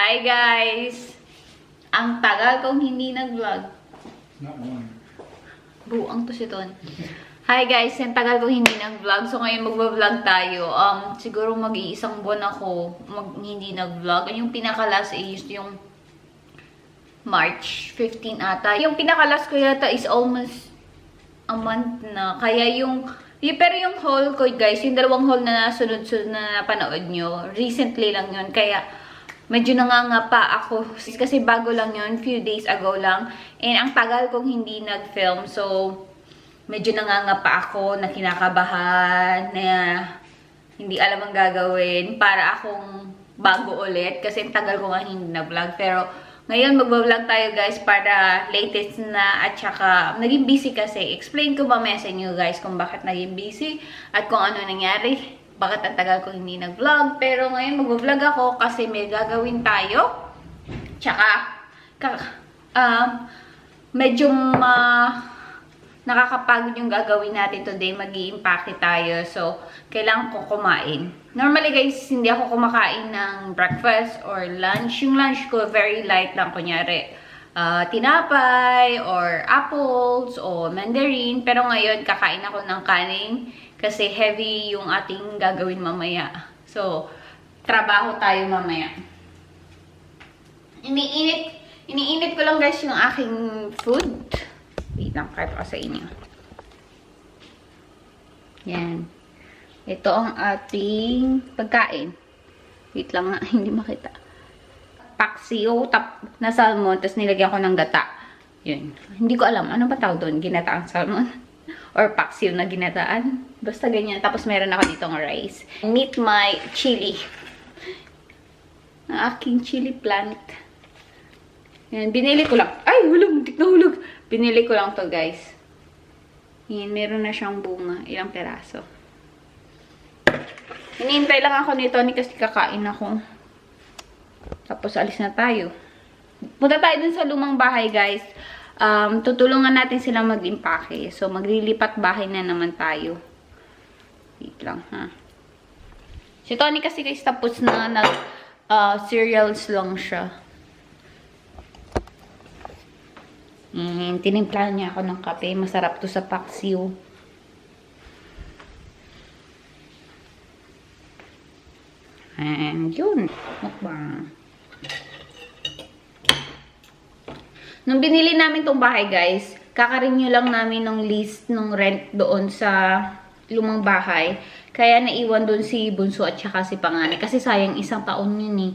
Hi guys! Ang tagal kong hindi nag-vlog. Not one. Buang to si Ton. Hi guys! Ang tagal kong hindi nag-vlog. So ngayon mag-vlog tayo. Siguro mag-iisang buwan ako hindi nag-vlog. Yung pinaka-last is yung March 15 ata. Yung pinaka-last ko yata is almost a month na. Kaya pero yung haul ko guys, yung dalawang haul na nasunod-sunod na napanood nyo, recently lang yun. Kaya medyo nangangapa ako. Kasi bago lang yun, few days ago lang. And ang tagal kong hindi nag-film. So, medyo nangangapa ako, na kinakabahan, na hindi alam ang gagawin. Para akong bago ulit. Kasi ang tagal ko nga hindi na-vlog. Pero, ngayon mag-vlog tayo guys para latest na at saka naging busy kasi. Explain ko ba sa inyo guys kung bakit naging busy at kung ano nangyari. Bakit ang tagal ko hindi nag-vlog. Pero ngayon mag-vlog ako kasi may gagawin tayo. Tsaka, medyo nakakapagod yung gagawin natin today. Mag-i-impake tayo. So, kailangan ko kumain. Normally guys, hindi ako kumakain ng breakfast or lunch. Yung lunch ko, very light lang. Kunyari, tinapay or apples o mandarin. Pero ngayon, kakain ako ng kanin kasi heavy yung ating gagawin mamaya. So, trabaho tayo mamaya. Iniinit ko lang guys yung aking food. Wait lang, kahit ako sa inyo. Yan. Ito ang ating pagkain. Wait lang nga, hindi makita. Paksiw na salmon, tapos nilagyan ko ng gata. Yun. Hindi ko alam, ano ba tawag doon? Ginataang salmon? Or paksiw na ginataan? Basta ganyan. Tapos meron ako ditong rice. Meet my chili. Ang aking chili plant. Yan, binili ko lang. Ay, hulog, muntik na hulog. Binili ko lang to guys. Yan, meron na siyang bunga. Ilang peraso. Hinihintay lang ako nito kasi kakain ako. Tapos alis na tayo. Punta tayo dun sa lumang bahay guys. Tutulungan natin sila mag-impake. So maglilipat bahay na naman tayo. Wait lang ha. Si Tony kasi guys tapos na cereals lang siya. Tinimplahan niya ako ng kape. Masarap to sa paksiw. And yun. Mukbang. Nung binili namin tong bahay guys, kakarenew lang namin ng list ng rent doon sa lumang bahay. Kaya naiwan doon si Bunso at saka si Panganay. Kasi sayang isang taon yun eh.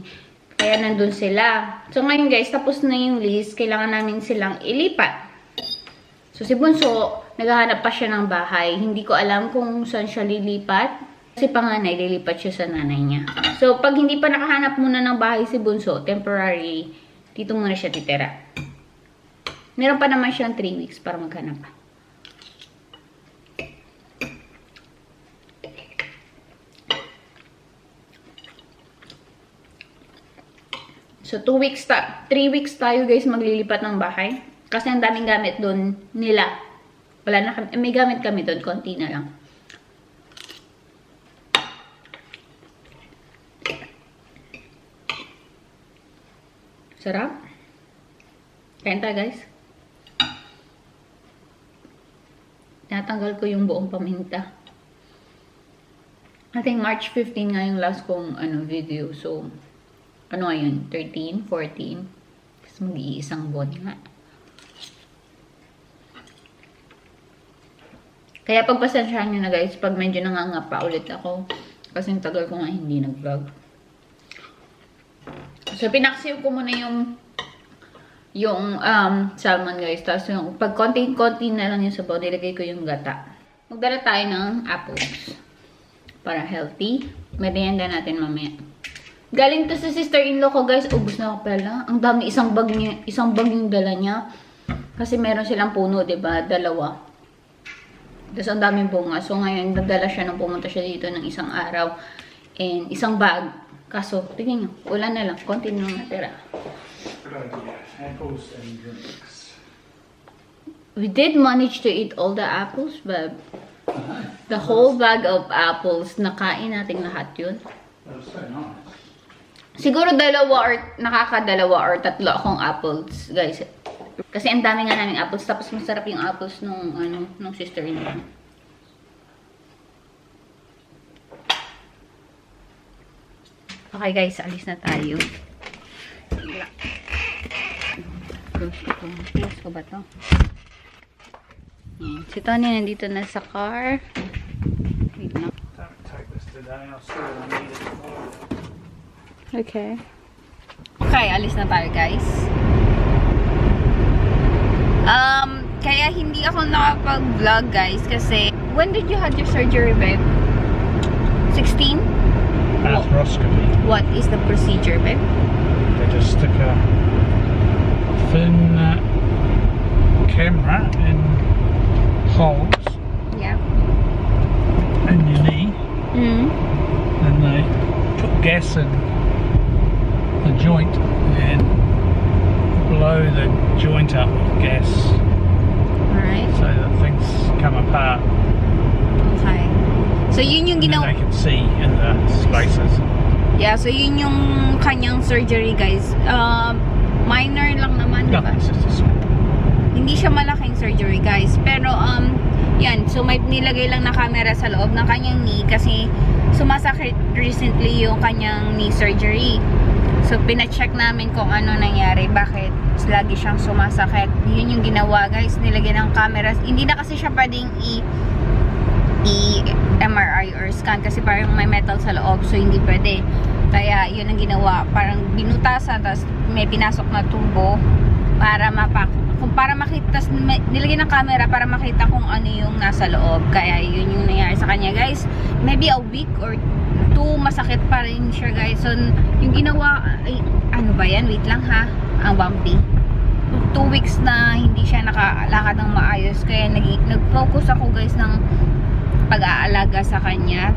Kaya nandun sila. So ngayon guys, tapos na yung list. Kailangan namin silang ilipat. So si Bunso, naghahanap pa siya ng bahay. Hindi ko alam kung saan siya lilipat. Si Panganay, lilipat siya sa nanay niya. So pag hindi pa nakahanap muna ng bahay si Bunso, temporary, dito muna siya titira. Meron pa naman siyang 3 weeks para maghanap pa. So, 3 weeks tayo guys maglilipat ng bahay. Kasi ang daming gamit doon nila. Wala na kami, may gamit kami doon, konti na lang. Sarap. Kain tayo guys. Natanggal ko yung buong paminta. I think March 15 nga yung last kong video. So, ano ngayon? 13, 14. Kasi mag-iisang buwan nga. Kaya pagpasensyahan nyo na guys, pag medyo nangangapa ulit ako. Kasi yung tagal ko nga hindi nag-vlog. So, pinaksiw ko muna yung salmon guys. Tapos yung pag konti-konti na lang yung sabaw, nilagay ko yung gata. Magdala tayo ng apples. Para healthy. Merienda natin mamaya. Galing to sa sister-in-law ko guys. Ubus na ako pala. Ang dami, isang bag yung dala niya. Kasi meron silang puno, diba? Dalawa. Tapos ang daming bunga. So ngayon, nagdala siya nung pumunta siya dito ng isang araw. And isang bag. Kaso, tingnan nyo. Ulan na lang. Konti na natira. Good idea. Apples and drinks. We did manage to eat all the apples, but the whole bag of apples, nakain natin lahat yun. That was so nice. Siguro dalawa or nakakadalawa or tatlo akong apples, guys. Kasi ang dami nga naming apples, tapos masarap yung apples nung nung sister niya. Okay guys, alis na tayo. Close ko ba to? Yan. Si Tony nandito na sa car. Wait na. Don't take this today. I'll still need it tomorrow. Okay. Okay, alis na tayo guys. Kaya hindi ako nakapag-vlog guys kasi when did you have your surgery, babe? 16? Arthroscopy. What is the procedure, babe? They just stick a thin camera in holes Yeah. in your knee, and they put gas in the joint and blow the joint up with gas Alright. so that things come apart. Okay. So, yun yung And then ginawa. they can see in the spaces. Yeah, so yun yung kanyang surgery, guys. Minor lang naman, di ba? Nothing, it's just a small. Hindi siya malaking surgery, guys. Pero, yan. So, may nilagay lang na camera sa loob ng kanyang knee kasi sumasakit recently yung kanyang knee surgery. So, pina-check namin kung ano nangyari. Bakit lagi siyang sumasakit. Yun yung ginawa, guys. Nilagay ng cameras. Hindi na kasi siya pwedeng i-MRI or scan kasi parang may metal sa loob. So, hindi pwede. Kaya, yun ang ginawa. Parang binutasan, tapos may pinasok na tubo para makita, nilagay ng camera para makita kung ano yung nasa loob. Kaya yun yung nangyari sa kanya, guys. Maybe a week or 2 masakit pa rin siya, guys. So yung ginawa ay, ano ba yan, wait lang ha, ang bumpy. 2 weeks na hindi siya nakalakad ng maayos, kaya nag-focus ako, guys, ng pag-aalaga sa kanya.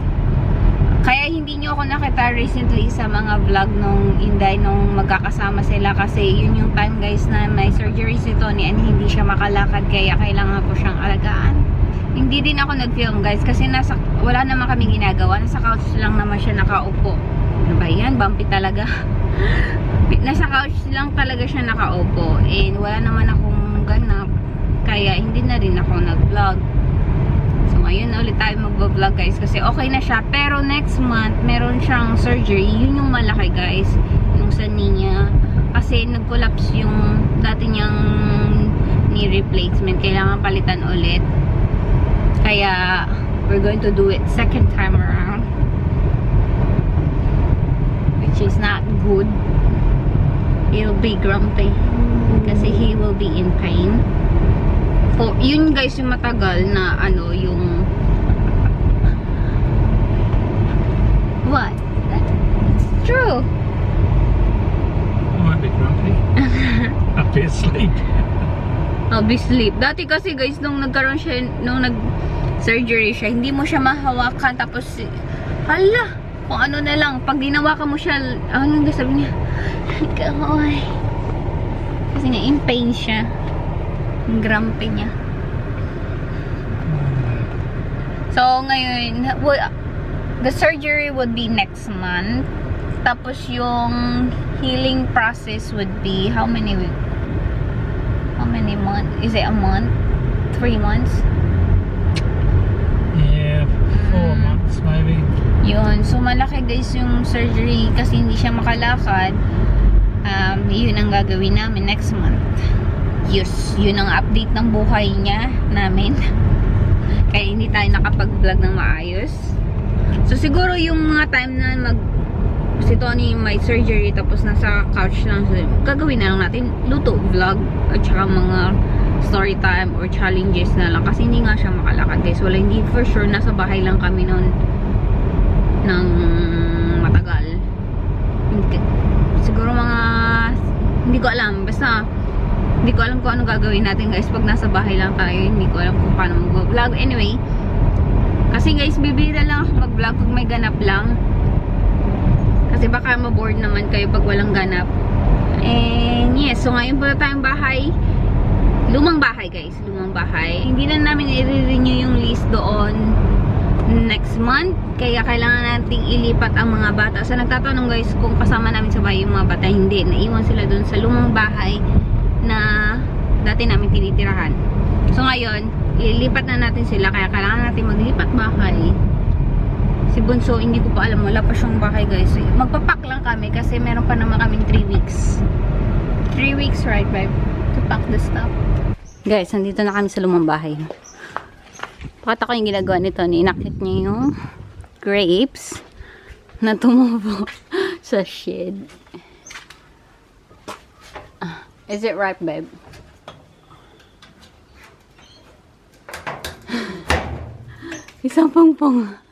Kaya hindi nyo ako nakita recently sa mga vlog nung Inday nung magkakasama sila kasi yun yung time, guys, na may surgery si Tony and hindi siya makalakad kaya kailangan ko siyang alagaan. Hindi din ako nag-film, guys, kasi wala naman kami ginagawa. Nasa couch lang naman siya nakaupo. Ano ba yan? Bumpy talaga. Nasa couch lang talaga siya nakaupo and wala naman akong ganap kaya hindi na rin ako nag-vlog. So, ngayon ulit tayo mag-vlog, guys, kasi okay na siya. Pero next month, meron siyang surgery. Yun yung malaki, guys. Yung sa knee niya. Kasi nag-collapse yung dati niyang knee replacement. Kailangan palitan ulit. Kaya, we're going to do it second time around. Which is not good. He'll be grumpy. Kasi he will be in pain. So, yun, guys, yung matagal na yung what? That's true. I might be grumpy. I'll be asleep. I'll be sleep. Dati kasi, guys, nung nagkaroon siya, nung nag-surgery siya, hindi mo siya mahawakan. Tapos, hala, kung ano na lang. Pag dinawakan mo siya, ano nga sabi niya? Kaway. Kasi nga, in pain siya. Ang grumpy niya. So, ngayon, the surgery would be next month. Tapos, yung healing process would be, how many months? Is it a month? 3 months? Yeah, 4 months maybe. Yun. So, malaki, guys, yung surgery kasi hindi siya makalakad. Yun ang gagawin namin next month. Yes, yun ang update ng buhay niya namin. Kaya hindi tayo nakapag-vlog ng maayos. So siguro yung mga time na si Tony may surgery tapos nasa couch lang, so, gagawin na lang natin luto vlog at saka mga story time or challenges na lang kasi hindi nga siya makalakad, guys. Wala, hindi for sure nasa bahay lang kami noon ng matagal. Siguro mga hindi ko alam, basta hindi ko alam kung ano gagawin natin, guys, pag nasa bahay lang tayo. Hindi ko alam kung paano mag-vlog. Anyway, kasi, guys, bibira lang ako mag-vlog pag may ganap lang. Kasi baka ma-board naman kayo pag walang ganap. And yes, so ngayon po tayong bahay. Lumang bahay, guys. Lumang bahay. Hindi na namin i-renew yung lease doon next month. Kaya kailangan nating ilipat ang mga bata. So nagtatanong guys kung kasama namin sa bahay yung mga bata. Hindi. Naiwan sila dun sa lumang bahay na dati namin tinitirahan. So ngayon, ilipat na natin sila. Kaya kailangan natin maglipat bahay. Si Bunso, hindi ko pa alam. Wala pa siyang bahay guys. So, magpapak lang kami kasi meron pa naman kaming 3 weeks. 3 weeks, right babe? To pack the stuff. Guys, nandito na kami sa lumang bahay. Pakita ko yung ginagawa nito. Inakit niya yung grapes na tumubo sa shed. Is it ripe, babe? Isang pongpong.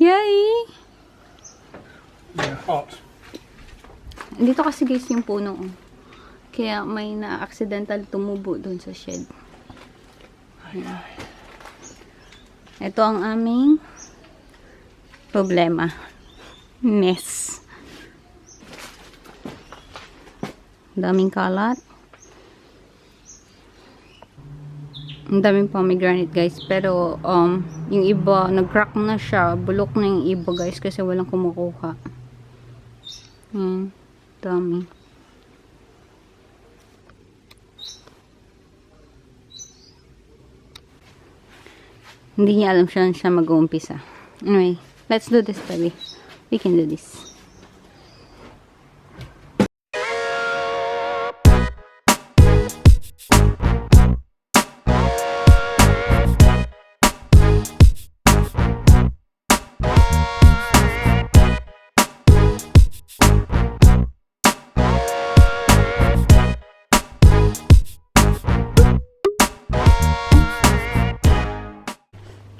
Yay! They're hot. Dito kasi guys yung puno. Kaya may na-accidental tumubo doon sa shed. Ayan. Ito ang aming problema. Mess. Daming kalat. Ang daming pomegranate guys. Pero yung iba, nag-crack na siya. Bulok na yung iba guys kasi walang kumukuha. Dami. Hindi niya alam siya mag-uumpisa. Anyway, let's do this, baby. We can do this.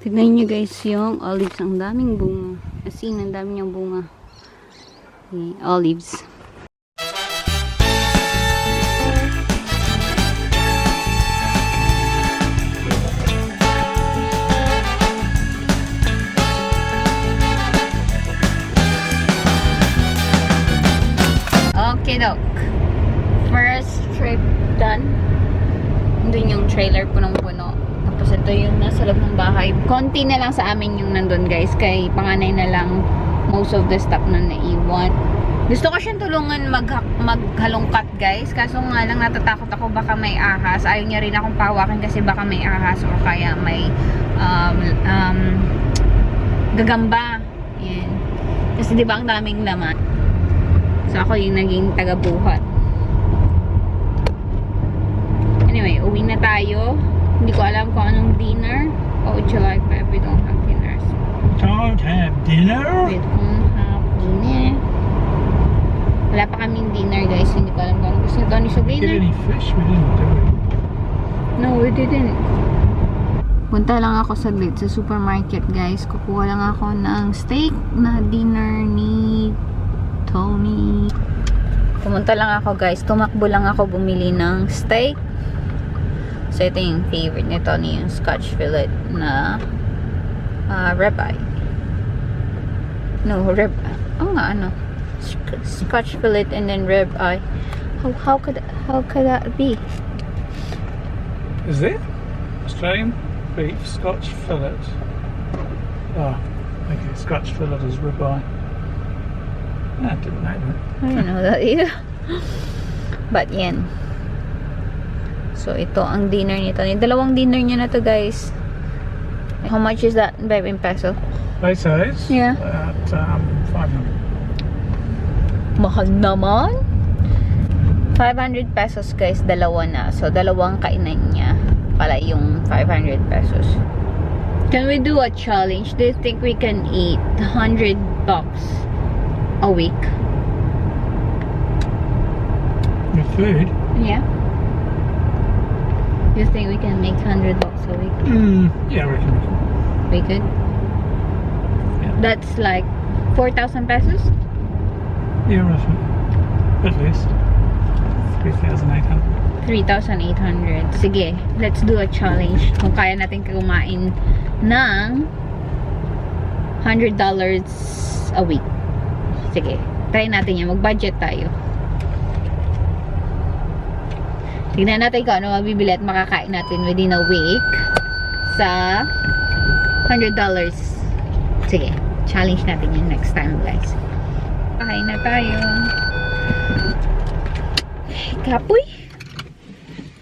Tignan nyo guys yung olives. Ang daming bunga. As in, ang dami niyang bunga. Okay, olives. Okay, dok. First trip done. Doon yung trailer punong-puno. Tapos ito yung nasa loob ng bahay. Konti na lang sa amin yung nandun guys. Kay panganay na lang most of the stuff na naiwan. Gusto ko siyang tulungan maghalongkat guys. Kaso nga lang natatakot ako baka may ahas. Ayaw niya rin akong pahawakin kasi baka may ahas or kaya may gagamba. Yan. Kasi diba ang daming laman. So ako yung naging taga-buhat. Anyway, uwi na tayo. Hindi ko alam kung anong dinner. What would you like, but we don't have dinners. Don't have dinner? We don't have dinner. Wala pa kaming dinner, guys. Hindi ko alam kung anong gusto ni Tony sa Get dinner. any fish? We didn't do it. No, we didn't. Punta lang ako saglit sa supermarket, guys. Kukuha lang ako ng steak na dinner ni Tony. Pumunta lang ako, guys. Tumakbo lang ako bumili ng steak. So, ito yung favorite ni Tony, yung Scotch fillet na ribeye. No, ribeye. Oh nga, ano? Scotch fillet and then ribeye. How could that be? Is it? Australian beef Scotch fillet. Oh, okay. Scotch fillet is ribeye. I didn't know that. I don't know that either. But yan. So, ito ang dinner ni Tony. Dalawang dinner niya na to, guys. How much is that, babe, in peso? Pesos? Yeah. At 500. Mahal naman. 500 pesos, guys. Dalawa na. So, dalawang kainan niya. Pala yung 500 pesos. Can we do a challenge? Do you think we can eat $100 a week? Your food? Yeah. Do you think we can make $100 a week? Yeah, I reckon we can. We could. Yeah. That's like 4,000 pesos? Yeah, roughly. At least. 3,800. 3,800. Sige, let's do a challenge. Kung kaya natin kumain ng $100 a week. Sige, try natin yan. Mag-budget tayo. Tignan natin kung ano mabibili at makakain natin within a week sa $100 Sige, challenge natin yun next time, guys. Kain na tayo. Kapoy.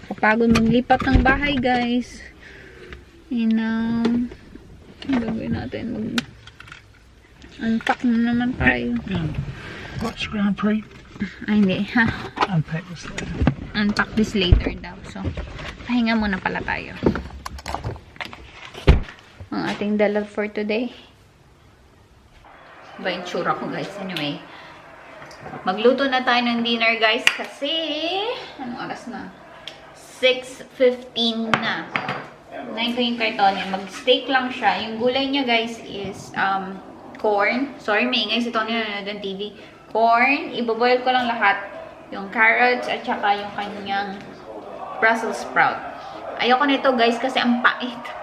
Kapagod maglipat ng bahay, guys. And ang gagawin natin, unpack na naman tayo. Watch Grand Prix. Ay, hindi, ha? Unpack this later. Unpack this later daw. So, pahinga muna pala tayo. Ang ating dala for today. Ba yung tsura ko, guys? Anyway, magluto na tayo ng dinner, guys, kasi anong oras na? 6:15 na. 9 ko yung karton. Mag-steak lang siya. Yung gulay niya, guys, is corn. Sorry, maingay si Tony na nanonood ng TV. Corn. Iboboil ko lang lahat. Yung carrots at saka yung kanyang Brussels sprout. Ayoko nito, guys, kasi ang pait.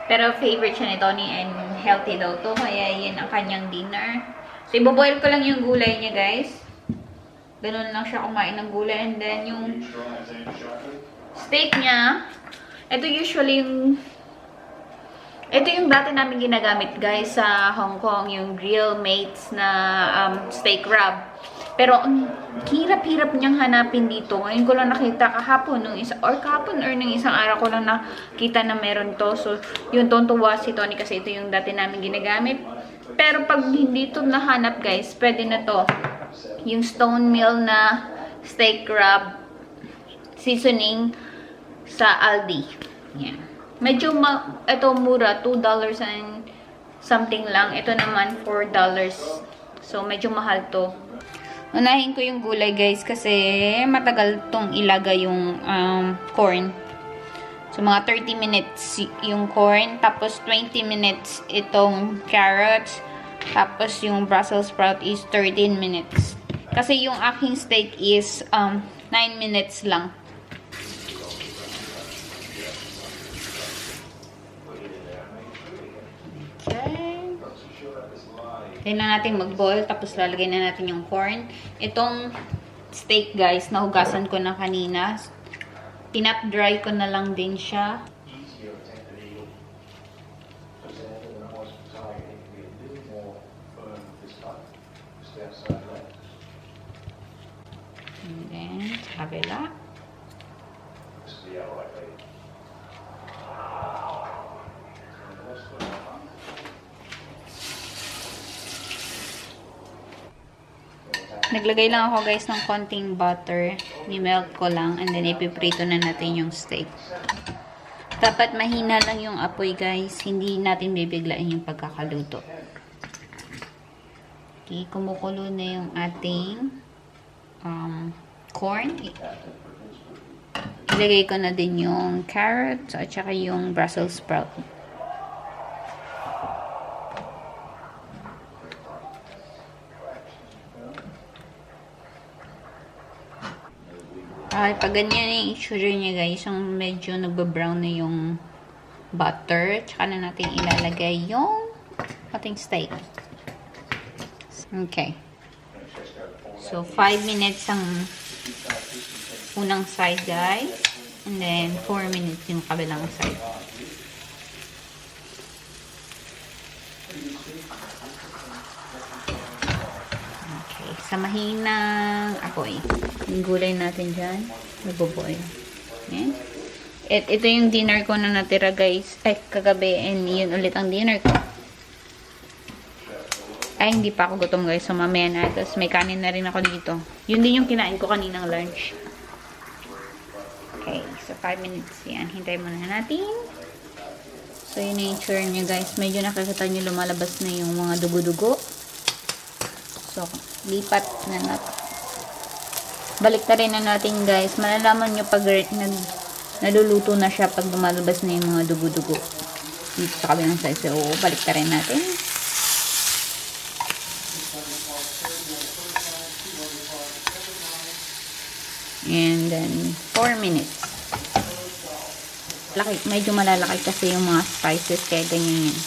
Pero favorite siya ni Tony and healthy daw to. Kaya yun ang kanyang dinner. So, iboboil ko lang yung gulay niya, guys. Ganun lang siya kumain ng gulay. And then, yung steak niya, ito yung dati namin ginagamit, guys, sa Hong Kong, yung Grill Mates na steak rub. Pero ang hirap-hirap niyang hanapin dito. Ngayon ko lang nakita kahapon, nung isang araw ko lang nakita na meron to. So, yun, tontuwa si Tony kasi ito yung dati namin ginagamit. Pero pag hindi ito nahanap, guys, pwede na to. Yung Stone Mill na steak rub seasoning sa Aldi. Yan. Medyo ito mura, $2 and something lang. Ito naman $4. So medyo mahal to. Unahin ko yung gulay, guys, kasi matagal tong ilagay yung corn. So mga 30 minutes yung corn, tapos 20 minutes itong carrots, tapos yung Brussels sprout is 13 minutes. Kasi yung aking steak is 9 minutes lang. Tignan natin mag-boil, tapos lalagay na natin yung corn. Itong steak, guys, nahugasan ko na kanina. Pinat dry ko na lang din siya. And then, kabila. Naglagay lang ako, guys, ng konting butter. Ni-melt ko lang. And then, ipiprito na natin yung steak. Dapat mahina lang yung apoy, guys. Hindi natin bibiglain yung pagkakaluto. Okay, kumukulo na yung ating corn. Ilagay ko na din yung carrots at saka yung Brussels sprout. Pag ganyan yung itsura niya, guys, yung medyo nagba-brown na yung butter, tsaka na natin ilalagay yung ating steak. Okay. So, 5 minutes ang unang side, guys. And then, 4 minutes yung kabilang side. Okay. Sa mahinang apoy. Yung gulay natin dyan, nagbo-boil. Ayan. Ito yung dinner ko na natira, guys. Ay, kagabi. And yun ulit ang dinner ko. Ay, hindi pa ako gutom, guys. So, mamaya na. Tapos, may kanin na rin ako dito. Yun din yung kinain ko kaninang lunch. Okay. So, 5 minutes yan. Hintayin muna natin. So, yun yung itsura niya, guys. Medyo nakikita nyo lumalabas na yung mga dugo-dugo. So, lipat na natin. Baliktarin na natin, guys. Malalaman nyo pag naluluto na siya pag lumalabas na yung mga dugo-dugo. Dito sa kabilang side. So, baliktarin natin. And then, 4 minutes. Laki, medyo malalaki kasi yung mga spices, kaya ganyan yan.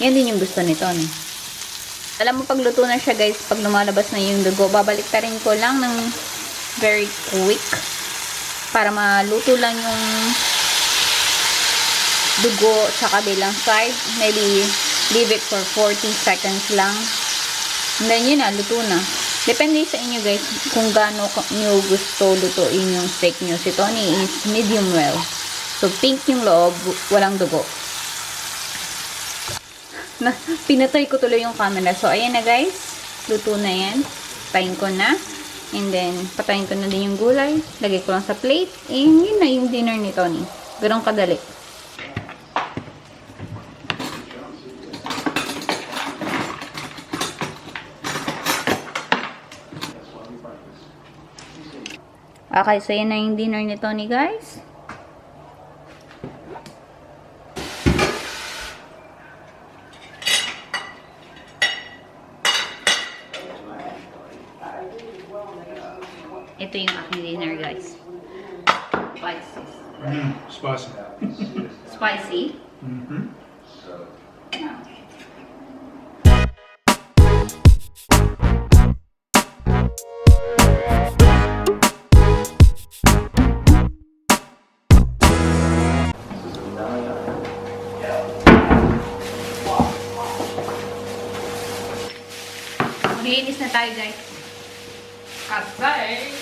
Yan din yung gusto nito, no? Alam mo, pag luto na siya, guys, pag lumalabas na yung dugo, babaliktarin ko lang ng very quick para maluto lang yung dugo sa kabilang side. Maybe Leave it for 40 seconds lang. And then yun na, luto na. Depende sa inyo guys kung gaano nyo gusto lutuin yung steak nyo. Si Tony is medium well. So pink yung loob, walang dugo. Pinatay ko tuloy yung camera. So ayan na guys, luto na yan. Patayin ko na. And then patayin ko na din yung gulay. Lagay ko lang sa plate. And yun na yung dinner ni Tony. Ganun kadali. Okay, so yan na yung dinner ni Tony, guys. Ito yung aking dinner, guys. Spicy. Spicy. Spicy? Mm-hmm. Maglinis na tayo, guys. Kasay!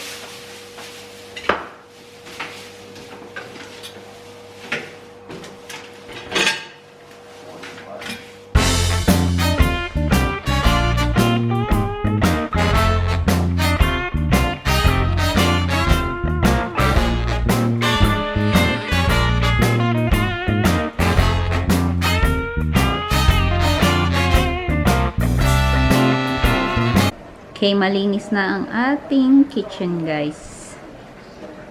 Okay, malinis na ang ating kitchen, guys.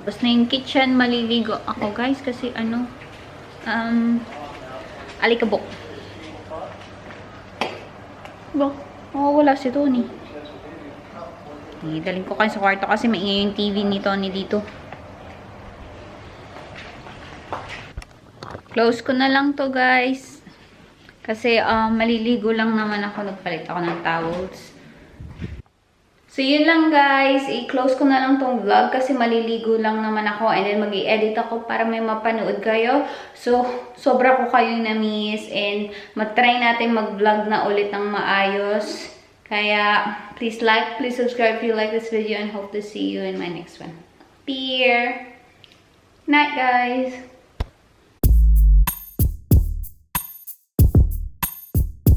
Tapos na yung kitchen, maliligo ako, guys, kasi alikabok. Ba? Wala si Tony. Dalhin ko kayo sa kwarto kasi maingay yung TV ni Tony dito. Close ko na lang to, guys. Kasi maliligo lang naman ako. Nagpalit ako ng towels. So, yun lang guys. I-close ko na lang tong vlog kasi maliligo lang naman ako. And then, mag-i-edit ako para may mapanood kayo. So, sobra ko kayong na-miss. And, mag-try natin mag-vlog na ulit ng maayos. Kaya, please like, please subscribe if you like this video. And hope to see you in my next one. Peer! Night, guys!